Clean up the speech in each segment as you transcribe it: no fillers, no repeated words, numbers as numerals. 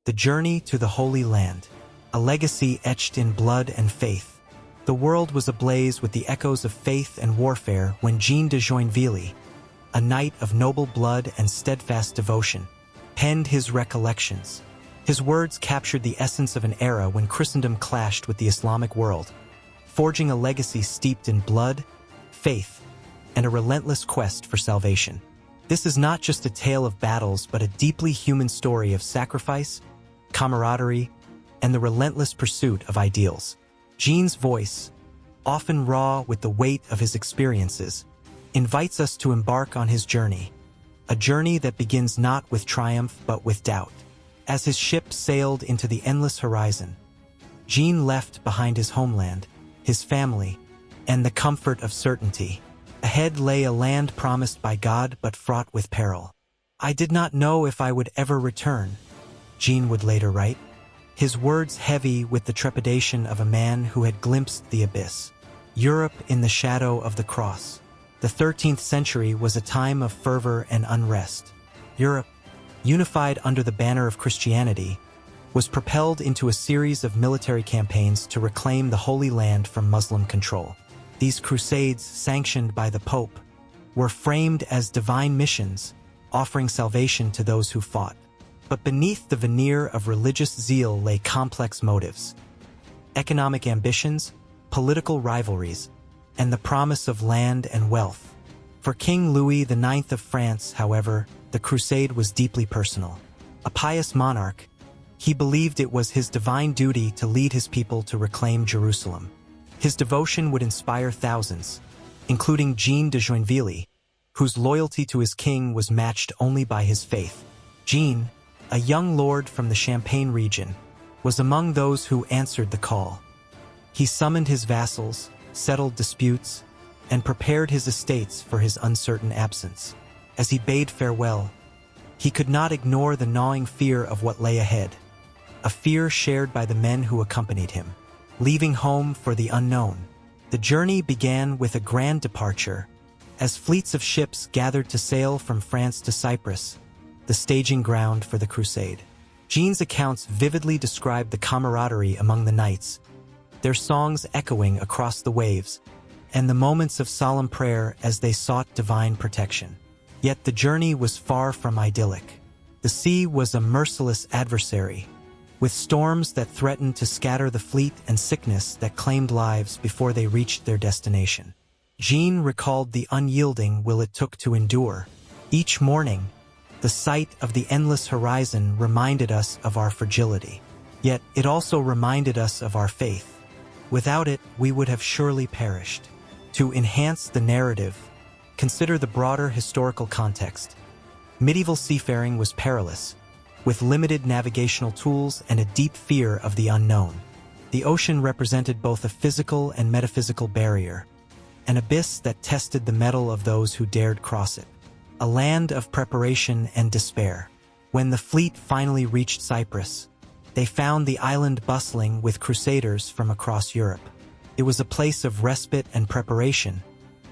The journey to the Holy Land, a legacy etched in blood and faith. The world was ablaze with the echoes of faith and warfare when Jean de Joinville, a knight of noble blood and steadfast devotion, penned his recollections. His words captured the essence of an era when Christendom clashed with the Islamic world, forging a legacy steeped in blood, faith, and a relentless quest for salvation. This is not just a tale of battles, but a deeply human story of sacrifice, camaraderie, and the relentless pursuit of ideals. Jean's voice, often raw with the weight of his experiences, invites us to embark on his journey, a journey that begins not with triumph but with doubt. As his ship sailed into the endless horizon, Jean left behind his homeland, his family, and the comfort of certainty. Ahead lay a land promised by God but fraught with peril. "I did not know if I would ever return," Jean would later write, his words heavy with the trepidation of a man who had glimpsed the abyss. Europe in the shadow of the cross. The 13th century was a time of fervor and unrest. Europe, unified under the banner of Christianity, was propelled into a series of military campaigns to reclaim the Holy Land from Muslim control. These crusades, sanctioned by the Pope, were framed as divine missions, offering salvation to those who fought. But beneath the veneer of religious zeal lay complex motives: economic ambitions, political rivalries, and the promise of land and wealth. For King Louis IX of France, however, the crusade was deeply personal. A pious monarch, he believed it was his divine duty to lead his people to reclaim Jerusalem. His devotion would inspire thousands, including Jean de Joinville, whose loyalty to his king was matched only by his faith. Jean, a young lord from the Champagne region, was among those who answered the call. He summoned his vassals, settled disputes, and prepared his estates for his uncertain absence. As he bade farewell, he could not ignore the gnawing fear of what lay ahead, a fear shared by the men who accompanied him. Leaving home for the unknown, the journey began with a grand departure, as fleets of ships gathered to sail from France to Cyprus, the staging ground for the crusade. Jean's accounts vividly describe the camaraderie among the knights, their songs echoing across the waves, and the moments of solemn prayer as they sought divine protection. Yet the journey was far from idyllic. The sea was a merciless adversary, with storms that threatened to scatter the fleet and sickness that claimed lives before they reached their destination. Jean recalled the unyielding will it took to endure. Each morning, the sight of the endless horizon reminded us of our fragility. Yet it also reminded us of our faith. Without it, we would have surely perished. To enhance the narrative, consider the broader historical context. Medieval seafaring was perilous, with limited navigational tools and a deep fear of the unknown. The ocean represented both a physical and metaphysical barrier, an abyss that tested the mettle of those who dared cross it. A land of preparation and despair. When the fleet finally reached Cyprus, they found the island bustling with crusaders from across Europe. It was a place of respite and preparation,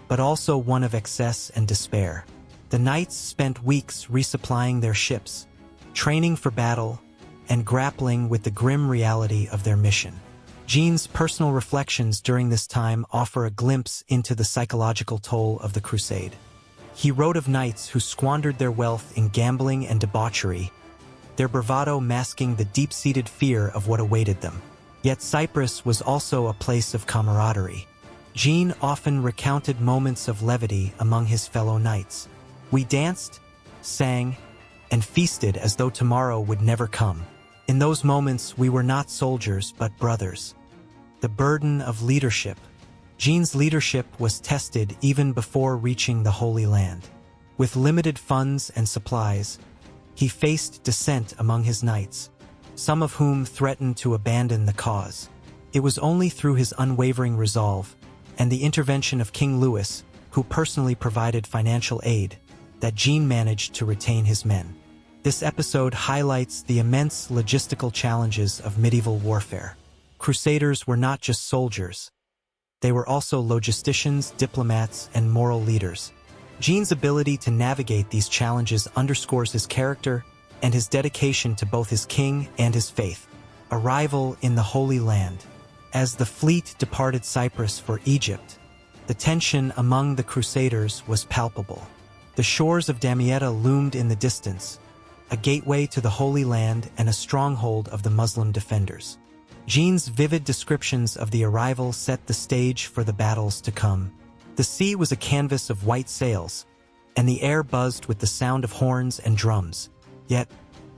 but also one of excess and despair. The knights spent weeks resupplying their ships, training for battle, and grappling with the grim reality of their mission. Jean's personal reflections during this time offer a glimpse into the psychological toll of the crusade. He wrote of knights who squandered their wealth in gambling and debauchery, their bravado masking the deep-seated fear of what awaited them. Yet Cyprus was also a place of camaraderie. Jean often recounted moments of levity among his fellow knights. "We danced, sang, and feasted as though tomorrow would never come. In those moments, we were not soldiers but brothers." The burden of leadership. Jean's leadership was tested even before reaching the Holy Land. With limited funds and supplies, he faced dissent among his knights, some of whom threatened to abandon the cause. It was only through his unwavering resolve and the intervention of King Louis, who personally provided financial aid, that Jean managed to retain his men. This episode highlights the immense logistical challenges of medieval warfare. Crusaders were not just soldiers. They were also logisticians, diplomats, and moral leaders. Jean's ability to navigate these challenges underscores his character and his dedication to both his king and his faith. Arrival in the Holy Land. As the fleet departed Cyprus for Egypt, the tension among the Crusaders was palpable. The shores of Damietta loomed in the distance, a gateway to the Holy Land and a stronghold of the Muslim defenders. Jean's vivid descriptions of the arrival set the stage for the battles to come. The sea was a canvas of white sails, and the air buzzed with the sound of horns and drums. Yet,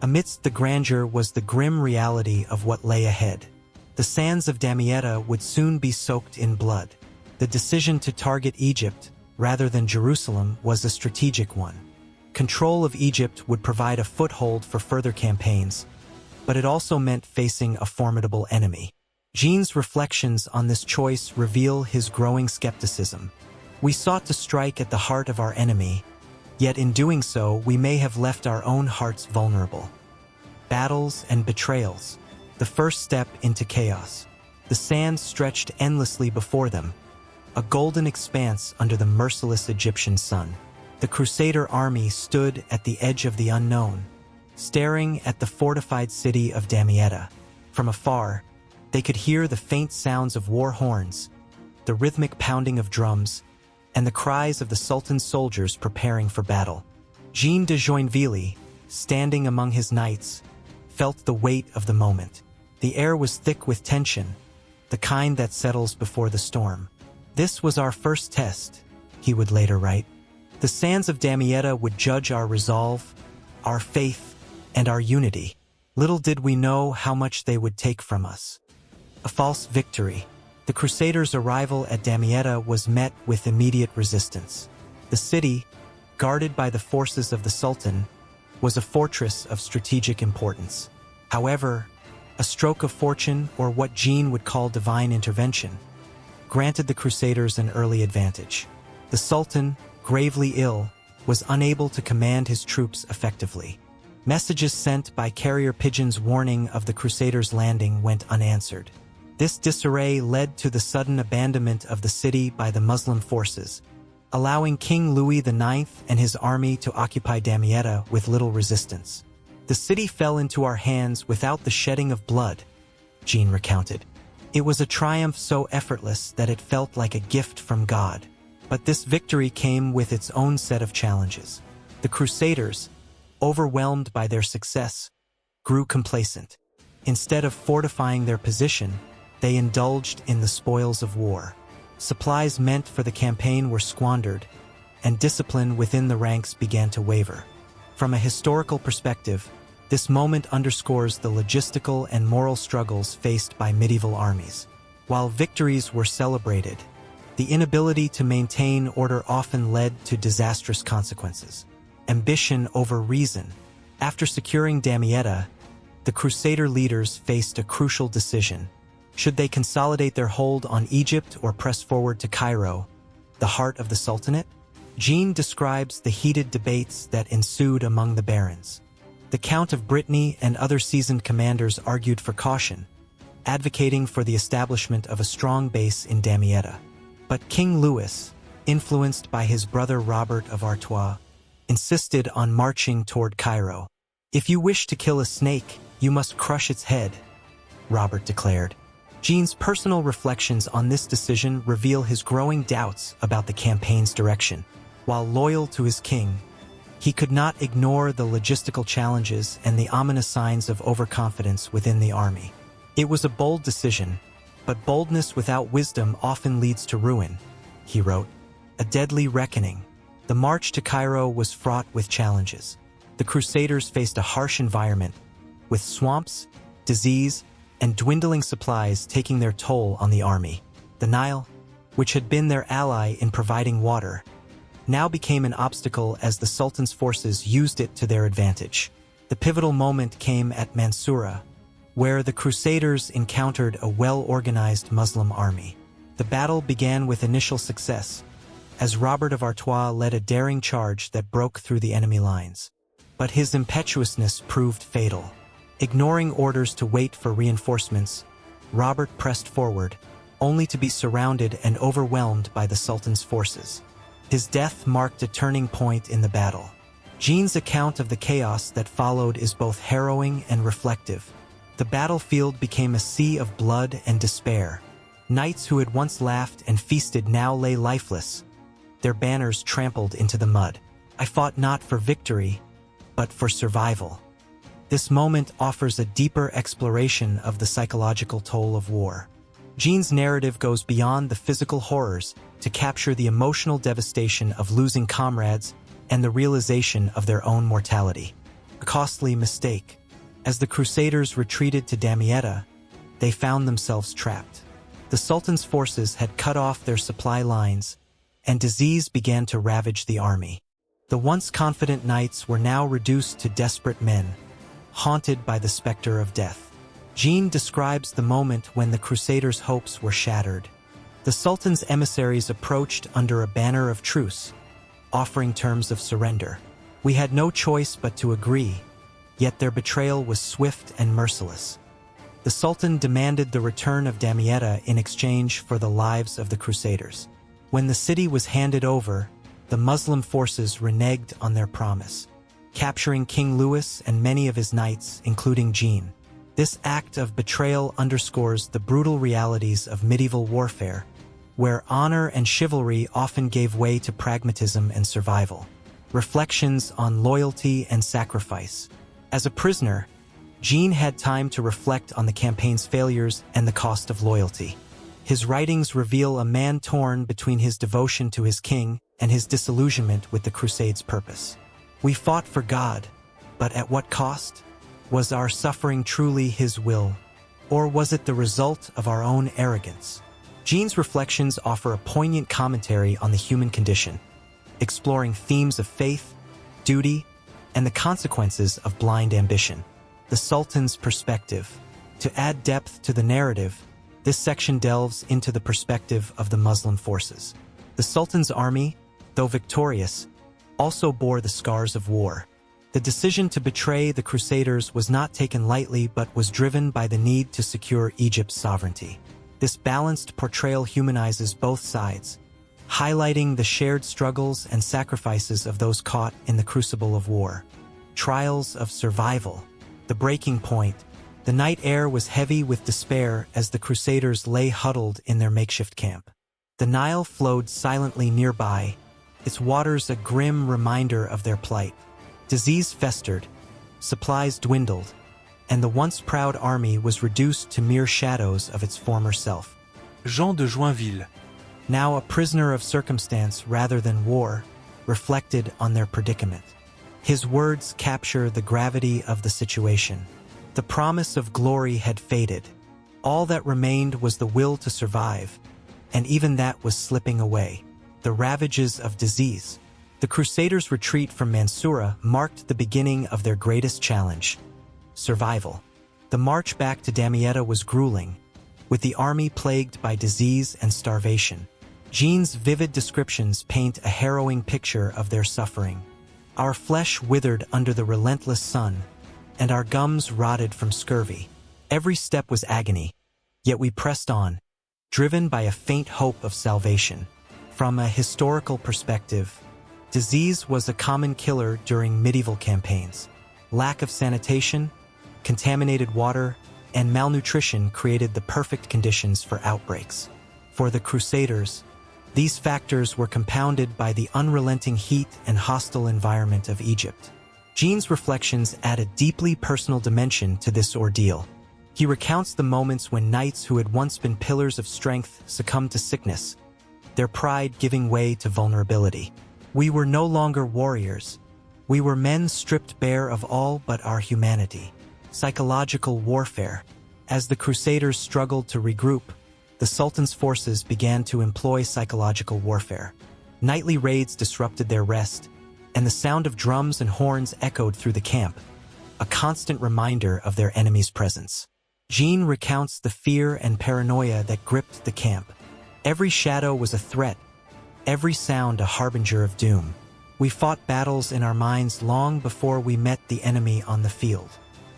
amidst the grandeur was the grim reality of what lay ahead. The sands of Damietta would soon be soaked in blood. The decision to target Egypt, rather than Jerusalem, was a strategic one. Control of Egypt would provide a foothold for further campaigns, but it also meant facing a formidable enemy. Jean's reflections on this choice reveal his growing skepticism. We sought to strike at the heart of our enemy, yet in doing so we may have left our own hearts vulnerable. Battles and betrayals. The first step into chaos. The sand stretched endlessly before them, a golden expanse under the merciless Egyptian sun. The Crusader army stood at the edge of the unknown, staring at the fortified city of Damietta. From afar, they could hear the faint sounds of war horns, the rhythmic pounding of drums, and the cries of the Sultan's soldiers preparing for battle. Jean de Joinville, standing among his knights, felt the weight of the moment. The air was thick with tension, the kind that settles before the storm. "This was our first test," he would later write. "The sands of Damietta would judge our resolve, our faith, and our unity. Little did we know how much they would take from us." A false victory. The Crusaders' arrival at Damietta was met with immediate resistance. The city, guarded by the forces of the Sultan, was a fortress of strategic importance. However, a stroke of fortune, or what Jean would call divine intervention, granted the Crusaders an early advantage. The Sultan, gravely ill, was unable to command his troops effectively. Messages sent by carrier pigeons warning of the Crusaders' landing went unanswered. This disarray led to the sudden abandonment of the city by the Muslim forces, allowing King Louis IX and his army to occupy Damietta with little resistance. "The city fell into our hands without the shedding of blood," Jean recounted. "It was a triumph so effortless that it felt like a gift from God. But this victory came with its own set of challenges. The Crusaders, overwhelmed by their success, grew complacent. Instead of fortifying their position, they indulged in the spoils of war. Supplies meant for the campaign were squandered, and discipline within the ranks began to waver. From a historical perspective, this moment underscores the logistical and moral struggles faced by medieval armies. While victories were celebrated, the inability to maintain order often led to disastrous consequences. Ambition over reason. After securing Damietta, the Crusader leaders faced a crucial decision. Should they consolidate their hold on Egypt or press forward to Cairo, the heart of the Sultanate? Jean describes the heated debates that ensued among the barons. The Count of Brittany and other seasoned commanders argued for caution, advocating for the establishment of a strong base in Damietta. But King Louis, influenced by his brother Robert of Artois, insisted on marching toward Cairo. "If you wish to kill a snake, you must crush its head," Robert declared. Jean's personal reflections on this decision reveal his growing doubts about the campaign's direction. While loyal to his king, he could not ignore the logistical challenges and the ominous signs of overconfidence within the army. "It was a bold decision, but boldness without wisdom often leads to ruin," he wrote. A deadly reckoning. The march to Cairo was fraught with challenges. The Crusaders faced a harsh environment, with swamps, disease, and dwindling supplies taking their toll on the army. The Nile, which had been their ally in providing water, now became an obstacle as the Sultan's forces used it to their advantage. The pivotal moment came at Mansoura, where the Crusaders encountered a well-organized Muslim army. The battle began with initial success, as Robert of Artois led a daring charge that broke through the enemy lines. But his impetuousness proved fatal. Ignoring orders to wait for reinforcements, Robert pressed forward, only to be surrounded and overwhelmed by the Sultan's forces. His death marked a turning point in the battle. Jean's account of the chaos that followed is both harrowing and reflective. The battlefield became a sea of blood and despair. Knights who had once laughed and feasted now lay lifeless, their banners trampled into the mud. I fought not for victory, but for survival. This moment offers a deeper exploration of the psychological toll of war. Jean's narrative goes beyond the physical horrors to capture the emotional devastation of losing comrades and the realization of their own mortality. A costly mistake. As the Crusaders retreated to Damietta, they found themselves trapped. The Sultan's forces had cut off their supply lines, and disease began to ravage the army. The once confident knights were now reduced to desperate men, haunted by the specter of death. Jean describes the moment when the Crusaders' hopes were shattered. The Sultan's emissaries approached under a banner of truce, offering terms of surrender. We had no choice but to agree, yet their betrayal was swift and merciless. The Sultan demanded the return of Damietta in exchange for the lives of the Crusaders. When the city was handed over, the Muslim forces reneged on their promise, capturing King Louis and many of his knights, including Jean. This act of betrayal underscores the brutal realities of medieval warfare, where honor and chivalry often gave way to pragmatism and survival. Reflections on loyalty and sacrifice. As a prisoner, Jean had time to reflect on the campaign's failures and the cost of loyalty. His writings reveal a man torn between his devotion to his king and his disillusionment with the Crusades' purpose. We fought for God, but at what cost? Was our suffering truly His will, or was it the result of our own arrogance? Jean's reflections offer a poignant commentary on the human condition, exploring themes of faith, duty, and the consequences of blind ambition. The Sultan's perspective. To add depth to the narrative, this section delves into the perspective of the Muslim forces. The Sultan's army, though victorious, also bore the scars of war. The decision to betray the Crusaders was not taken lightly but was driven by the need to secure Egypt's sovereignty. This balanced portrayal humanizes both sides, highlighting the shared struggles and sacrifices of those caught in the crucible of war. Trials of survival. The breaking point. The night air was heavy with despair as the Crusaders lay huddled in their makeshift camp. The Nile flowed silently nearby, its waters a grim reminder of their plight. Disease festered, supplies dwindled, and the once proud army was reduced to mere shadows of its former self. Jean de Joinville, now a prisoner of circumstance rather than war, reflected on their predicament. His words capture the gravity of the situation. The promise of glory had faded. All that remained was the will to survive, and even that was slipping away. The ravages of disease. The Crusaders' retreat from Mansoura marked the beginning of their greatest challenge: survival. The march back to Damietta was grueling, with the army plagued by disease and starvation. Jean's vivid descriptions paint a harrowing picture of their suffering. Our flesh withered under the relentless sun, and our gums rotted from scurvy. Every step was agony, yet we pressed on, driven by a faint hope of salvation. From a historical perspective, disease was a common killer during medieval campaigns. Lack of sanitation, contaminated water, and malnutrition created the perfect conditions for outbreaks. For the Crusaders, these factors were compounded by the unrelenting heat and hostile environment of Egypt. Jean's reflections add a deeply personal dimension to this ordeal. He recounts the moments when knights who had once been pillars of strength succumbed to sickness, their pride giving way to vulnerability. We were no longer warriors. We were men stripped bare of all but our humanity. Psychological warfare. As the Crusaders struggled to regroup, the Sultan's forces began to employ psychological warfare. Nightly raids disrupted their rest, and the sound of drums and horns echoed through the camp, a constant reminder of their enemy's presence. Jean recounts the fear and paranoia that gripped the camp. Every shadow was a threat, every sound a harbinger of doom. We fought battles in our minds long before we met the enemy on the field.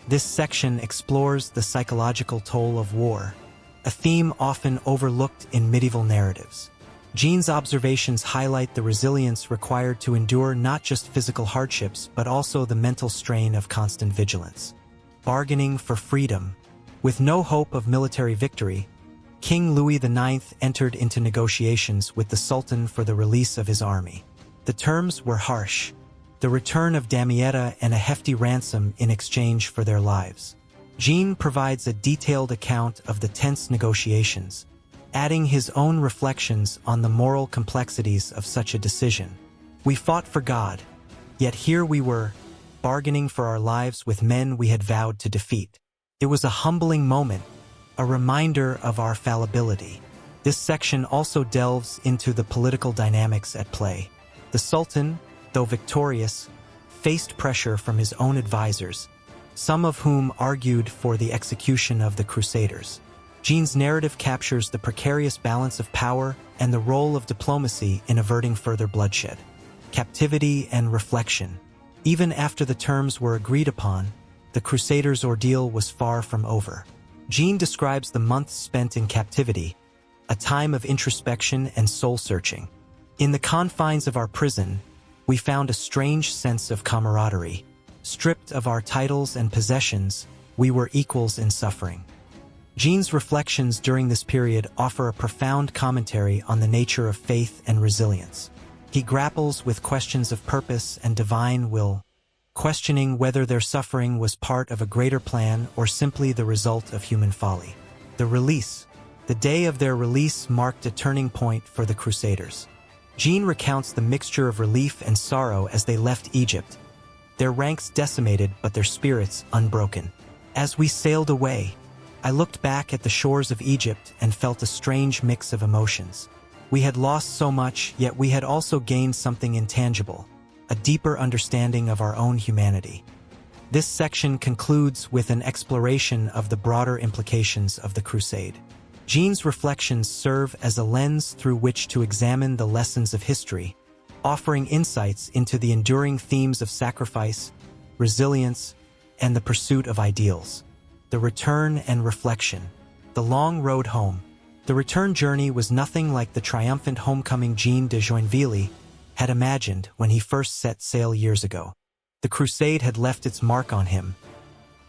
This section explores the psychological toll of war, a theme often overlooked in medieval narratives. Jean's observations highlight the resilience required to endure not just physical hardships but also the mental strain of constant vigilance. Bargaining for freedom. With no hope of military victory, King Louis IX entered into negotiations with the Sultan for the release of his army. The terms were harsh: the return of Damietta and a hefty ransom in exchange for their lives. Jean provides a detailed account of the tense negotiations, adding his own reflections on the moral complexities of such a decision. We fought for God, yet here we were, bargaining for our lives with men we had vowed to defeat. It was a humbling moment, a reminder of our fallibility. This section also delves into the political dynamics at play. The Sultan, though victorious, faced pressure from his own advisors, some of whom argued for the execution of the Crusaders. Jean's narrative captures the precarious balance of power and the role of diplomacy in averting further bloodshed. Captivity and reflection. Even after the terms were agreed upon, the Crusaders' ordeal was far from over. Jean describes the months spent in captivity, a time of introspection and soul-searching. In the confines of our prison, we found a strange sense of camaraderie. Stripped of our titles and possessions, we were equals in suffering. Jean's reflections during this period offer a profound commentary on the nature of faith and resilience. He grapples with questions of purpose and divine will, questioning whether their suffering was part of a greater plan or simply the result of human folly. The release. The day of their release marked a turning point for the Crusaders. Jean recounts the mixture of relief and sorrow as they left Egypt, their ranks decimated but their spirits unbroken. As we sailed away, I looked back at the shores of Egypt and felt a strange mix of emotions. We had lost so much, yet we had also gained something intangible, a deeper understanding of our own humanity. This section concludes with an exploration of the broader implications of the Crusade. Jean's reflections serve as a lens through which to examine the lessons of history, offering insights into the enduring themes of sacrifice, resilience, and the pursuit of ideals. The return and reflection. The long road home. The return journey was nothing like the triumphant homecoming Jean de Joinville had imagined when he first set sail years ago. The crusade had left its mark on him,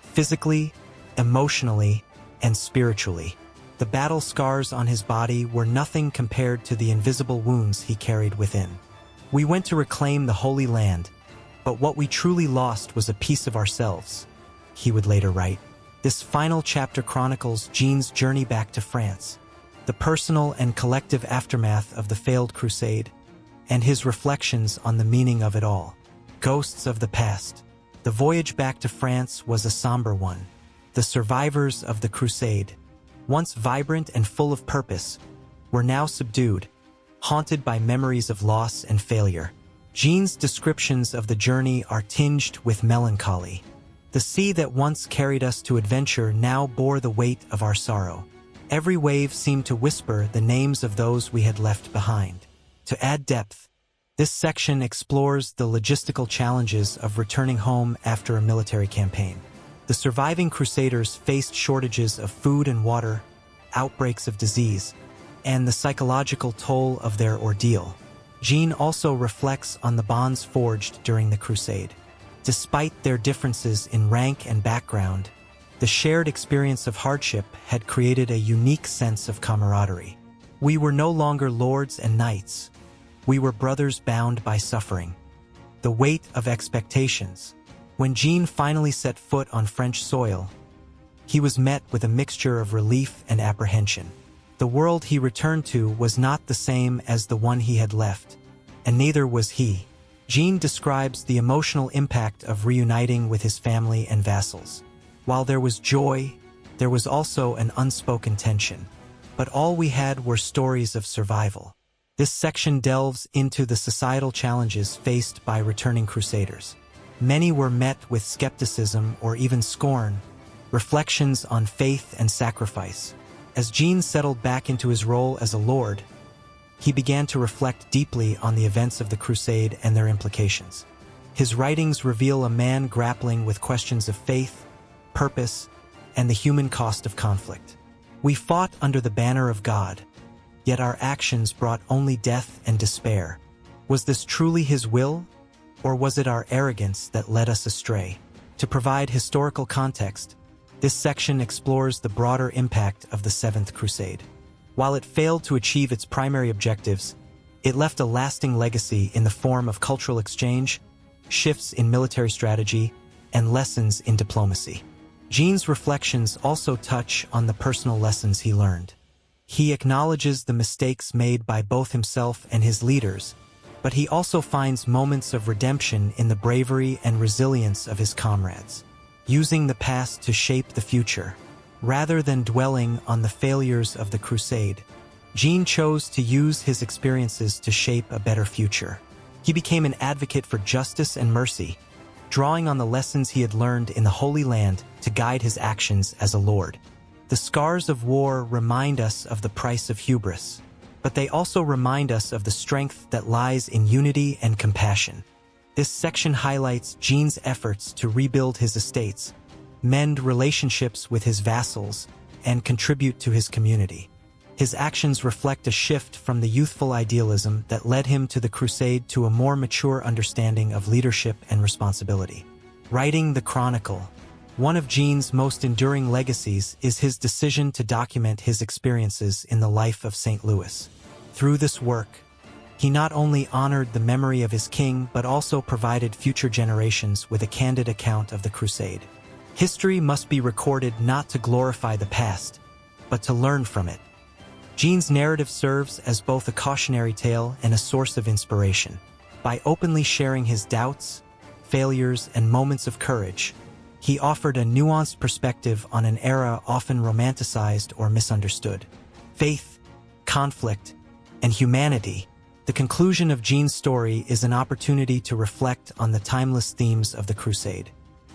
physically, emotionally, and spiritually. The battle scars on his body were nothing compared to the invisible wounds he carried within. We went to reclaim the Holy Land, but what we truly lost was a piece of ourselves, he would later write. This final chapter chronicles Jean's journey back to France, the personal and collective aftermath of the failed crusade, and his reflections on the meaning of it all. Ghosts of the past. The voyage back to France was a somber one. The survivors of the crusade, once vibrant and full of purpose, were now subdued, haunted by memories of loss and failure. Jean's descriptions of the journey are tinged with melancholy. The sea that once carried us to adventure now bore the weight of our sorrow. Every wave seemed to whisper the names of those we had left behind. To add depth, this section explores the logistical challenges of returning home after a military campaign. The surviving Crusaders faced shortages of food and water, outbreaks of disease, and the psychological toll of their ordeal. Jean also reflects on the bonds forged during the crusade. Despite their differences in rank and background, the shared experience of hardship had created a unique sense of camaraderie. We were no longer lords and knights. We were brothers bound by suffering. The weight of expectations. When Jean finally set foot on French soil, he was met with a mixture of relief and apprehension. The world he returned to was not the same as the one he had left, and neither was he. Jean describes the emotional impact of reuniting with his family and vassals. While there was joy, there was also an unspoken tension. But all we had were stories of survival. This section delves into the societal challenges faced by returning Crusaders. Many were met with skepticism or even scorn, reflections on faith and sacrifice. As Jean settled back into his role as a lord, he began to reflect deeply on the events of the crusade and their implications. His writings reveal a man grappling with questions of faith, purpose, and the human cost of conflict. We fought under the banner of God, yet our actions brought only death and despair. Was this truly his will, or was it our arrogance that led us astray? To provide historical context, this section explores the broader impact of the Seventh Crusade. While it failed to achieve its primary objectives, it left a lasting legacy in the form of cultural exchange, shifts in military strategy, and lessons in diplomacy. Jean's reflections also touch on the personal lessons he learned. He acknowledges the mistakes made by both himself and his leaders, but he also finds moments of redemption in the bravery and resilience of his comrades. Using the past to shape the future, rather than dwelling on the failures of the crusade, Jean chose to use his experiences to shape a better future. He became an advocate for justice and mercy, drawing on the lessons he had learned in the Holy Land to guide his actions as a lord. The scars of war remind us of the price of hubris, but they also remind us of the strength that lies in unity and compassion. This section highlights Jean's efforts to rebuild his estates, mend relationships with his vassals, and contribute to his community. His actions reflect a shift from the youthful idealism that led him to the crusade to a more mature understanding of leadership and responsibility. Writing the Chronicle. One of Jean's most enduring legacies is his decision to document his experiences in the life of St. Louis. Through this work, he not only honored the memory of his king but also provided future generations with a candid account of the crusade. History must be recorded not to glorify the past, but to learn from it. Jean's narrative serves as both a cautionary tale and a source of inspiration. By openly sharing his doubts, failures, and moments of courage, he offered a nuanced perspective on an era often romanticized or misunderstood. Faith, conflict, and humanity. The conclusion of Jean's story is an opportunity to reflect on the timeless themes of the crusade.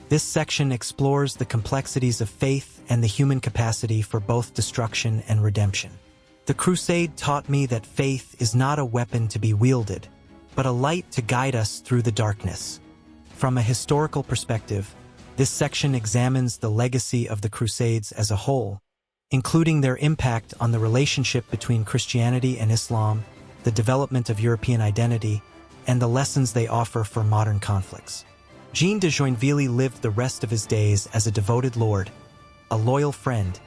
This section explores the complexities of faith and the human capacity for both destruction and redemption. The crusade taught me that faith is not a weapon to be wielded, but a light to guide us through the darkness. From a historical perspective, this section examines the legacy of the Crusades as a whole, including their impact on the relationship between Christianity and Islam, the development of European identity, and the lessons they offer for modern conflicts. Jean de Joinville lived the rest of his days as a devoted lord, a loyal friend,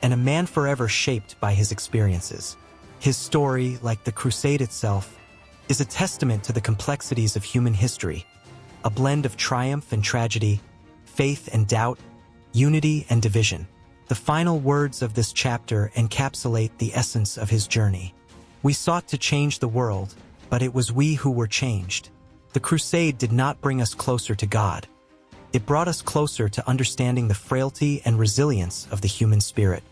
and a man forever shaped by his experiences. His story, like the crusade itself, is a testament to the complexities of human history, a blend of triumph and tragedy, faith and doubt, unity and division. The final words of this chapter encapsulate the essence of his journey. We sought to change the world, but it was we who were changed. The crusade did not bring us closer to God. It brought us closer to understanding the frailty and resilience of the human spirit.